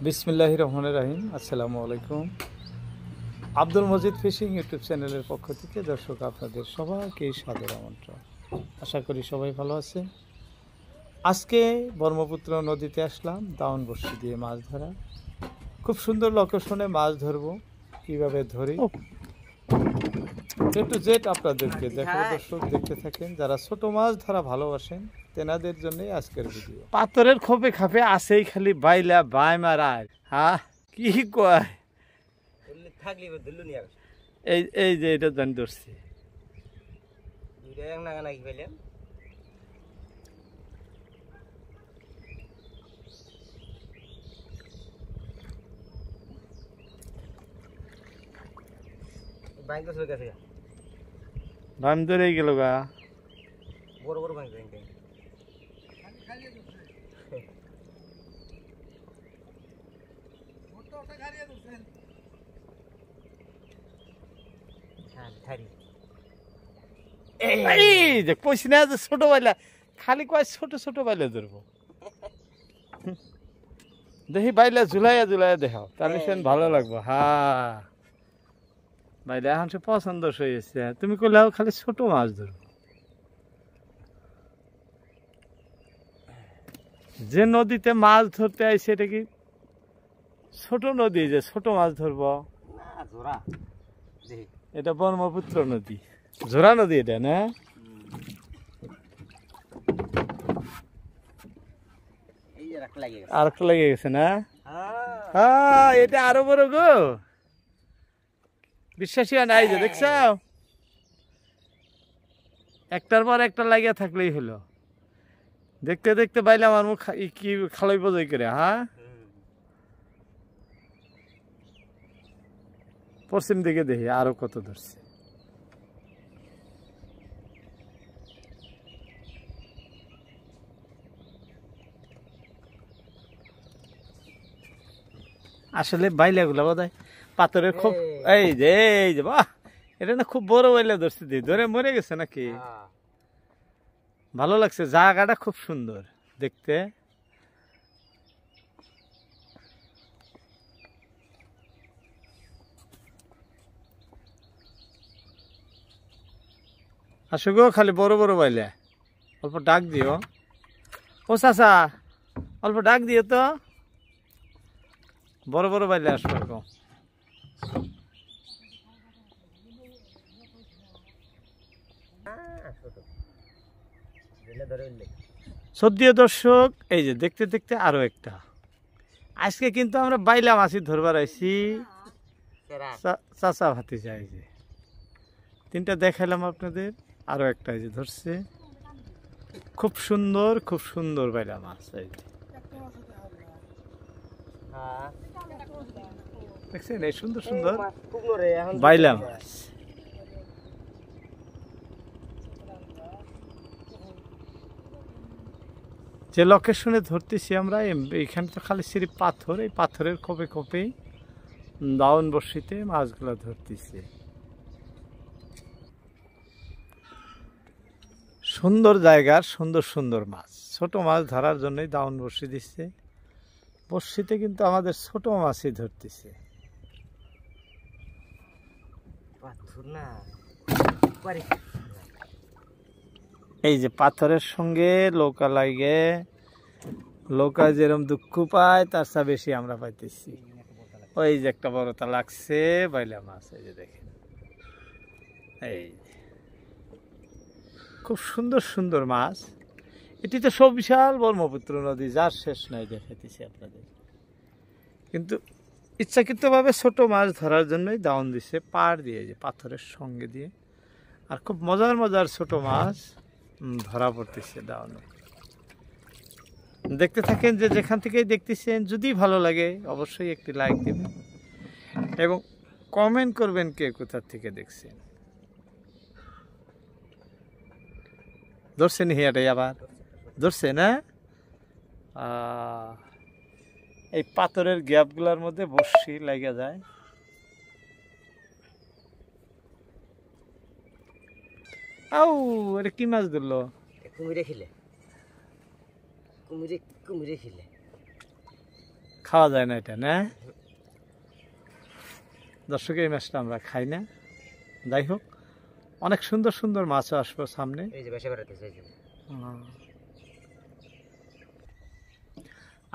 বিসমিল্লাহির রহমানির রহিম। আসসালামু আলাইকুম। আব্দুল মজিদ ফিশিং ইউটিউব চ্যানেলের পক্ষ থেকে দর্শক আপনাদের সবাইকে সাদর আমন্ত্রণ। আশা করি সবাই ভালো আছেন। আজকে ব্রহ্মপুত্র নদীতে আসলাম দাউন বড়শি দিয়ে মাছ ধরা। খুব সুন্দর লোকেশনে মাছ ধরবো, কিভাবে ধরি এ টু জেড আপনাদেরকে দেখাবো। দর্শক দেখতে থাকেন, যারা ছোট মাছ ধরা ভালোবাসেন তেনাদের জন্যই আজকের ভিডিও। পাথরের খোপে খাপে আসেই খালি বাইলা বাই মারায়। হ্যাঁ কি কয়, এই এই যে এটা জানি ধরছি। বাম ধরে গেল গা, বড় বড় ভাঙ এই যে কইছি না যে ছোট বাইলা, খালি কয় ছোট ছোট বাইলা ধরবো। দেখি বাইলা ঝুলাইয়া ঝুলাইয়া দেখাও, তাহলে সেন ভালো লাগবো। হ্যাঁ বাইলা এখন সে পছন্দ হয়েছে। তুমি কইলে খালি ছোট মাছ ধরবো। যে নদীতে মাছ ধরতে আইছে এটা কি ছোট নদী যে ছোট মাছ ধরবো? এটা ব্রহ্মপুত্র নদী, ঝোরা নদী এটা না? আর একটা লেগে গেছে না? হ্যাঁ এটা আরো বড় গো, বিশ্বাসী নাই যে দেখছ, একটার পর একটা লাগিয়া থাকলেই হলো। দেখতে দেখতে বাইলে আমার মুখ কি খালাই বোঝাই করে। হ্যাঁ পশ্চিম দিকে দেখি আরো কত ধরছে। আসলে বাইলাগুলা বোধ হয় পাথরের খুব, এই যে বাহ, এটা না খুব বড় বাইলা ধরছে, ধরে মরে গেছে নাকি? ভালো লাগছে, জায়গাটা খুব সুন্দর দেখতে। আসো গো, খালি বড় বড় বাইলে, অল্প ডাক দিও। ও চাচা অল্প ডাক দিও তো, বড় বড় বাইলে আসো এরকম। সদ্যীয় দর্শক, এই যে দেখতে দেখতে আরো একটা। আজকে কিন্তু আমরা বাইলা মাছি ধরবার আইছি, চাচা ভাতি যাই যে তিনটা দেখাইলাম আপনাদের, আরো একটা এই যে ধরছে। খুব সুন্দর বাইলা মাছ। এই যে দেখছেন এই সুন্দর সুন্দর বাইলা মাছ। যে লোকেশনে ধরতেছি আমরা, এখানে তো খালি সিঁড়ি পাথর, এই পাথরের খোপে খোপে দাউন বড়শিতে মাছগুলো ধরতেছে। সুন্দর জায়গার সুন্দর সুন্দর মাছ, ছোট মাছ ধরার জন্যই দাউন বড়শি দিচ্ছে। বড়শিতে কিন্তু আমাদের ছোট মাছই ধরতেছে। এই যে পাথরের সঙ্গে লৌকা লাগে, লৌকা যেরকম দুঃখ পায় তার চেয়ে বেশি আমরা পাইতেছি। ওই যে একটা বড়টা লাগছে বাইলা মাছ, এই যে দেখেন, এই খুব সুন্দর সুন্দর মাছ। এটি তো সব বিশাল ব্রহ্মপুত্র নদী, যার শেষ নাই দেখাইতেছি আপনাদের। কিন্তু ইচ্ছাকৃতভাবে ছোট মাছ ধরার জন্যই দাউন দিছে, পাড় দিয়ে, যে পাথরের সঙ্গে দিয়ে। আর খুব মজার মজার ছোট মাছ ধরা পড়তেছে দাউনে। দেখতে থাকেন, যে যেখান থেকেই দেখতেছেন, যদি ভালো লাগে অবশ্যই একটি লাইক দেবেন এবং কমেন্ট করবেন কে কোথা থেকে দেখছেন। ধরছেন হিয়াটাই আবার ধরছে না? এই পাথরের গ্যাপগুলোর মধ্যে বড়শি লাগা যায়। আউ এটা কি মাছ ধরলো? কুমিরে খেলে, কুমিরে কুমিরে খেলে। খাওয়া যায় না এটা, না? দর্শক, এই মাছটা আমরা খাই না। যাই হোক, অনেক সুন্দর সুন্দর মাছও আসবো সামনে। এই যে বেশি বেড়াতেছে এই যে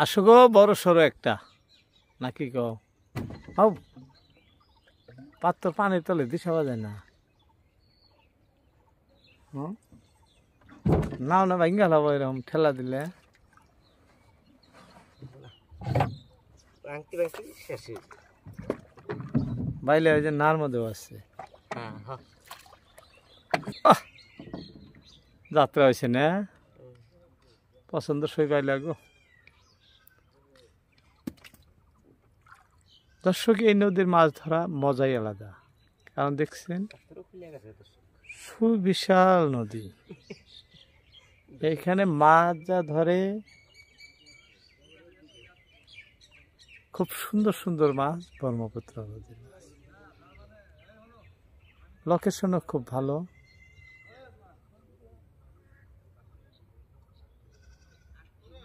আসো গো, বড় সড়ো একটা, নাকি গো? হাও, পাত্র পানির তলে দিশা যায় না। নাও না ভাঙ্গা হবো এরকম ঠেলা দিলে। ভাঙতে ভাঙতে শেষ হয়ে যায়। বাইলে ওই যে নার মধ্যেও আছে। হ্যাঁ হ্যাঁ যাত্রা হয়েছে না? পছন্দ সই পাইলে গো। দর্শক, এই নদীর মাছ ধরা মজাই আলাদা, কারণ দেখছেন খুলে গেছে তো। সুবিশাল নদী। এইখানে মাছ যা ধরে, খুব সুন্দর সুন্দর মাছ ব্রহ্মপুত্র নদীর মাছ। লোকেশনও খুব ভালো।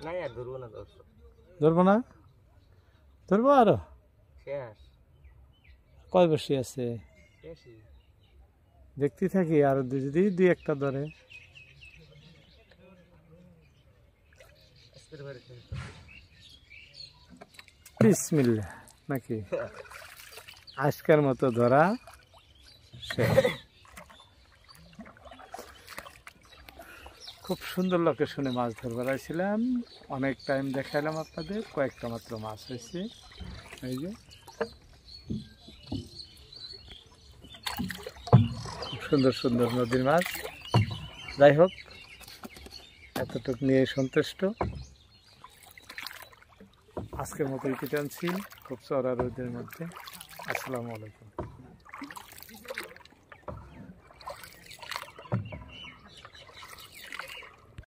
না আর ধরবো না দর্শক, ধরবো না? ধরবো আরো। শেষ কয় বসে আছে শেষই। দেখতে থাকি, আর যদি দুই একটা ধরে। আজকের বাড়িতে বিসমিল্লাহ, নাকি? আজকের মতো ধরা শেষ। খুব সুন্দর লোকেশনে মাছ ধরবার আইছিলাম। অনেক টাইম দেখাইলাম আপনাদের, কয়েকটা মাত্র মাছ হয়েছে। এই যে খুব সুন্দর সুন্দর নদীর মাছ। যাই হোক, এতটুকু নিয়ে সন্তুষ্ট। আজকের মতো ইতি টানছি খুব চড়া রোদের মধ্যে। আসসালামু আলাইকুম।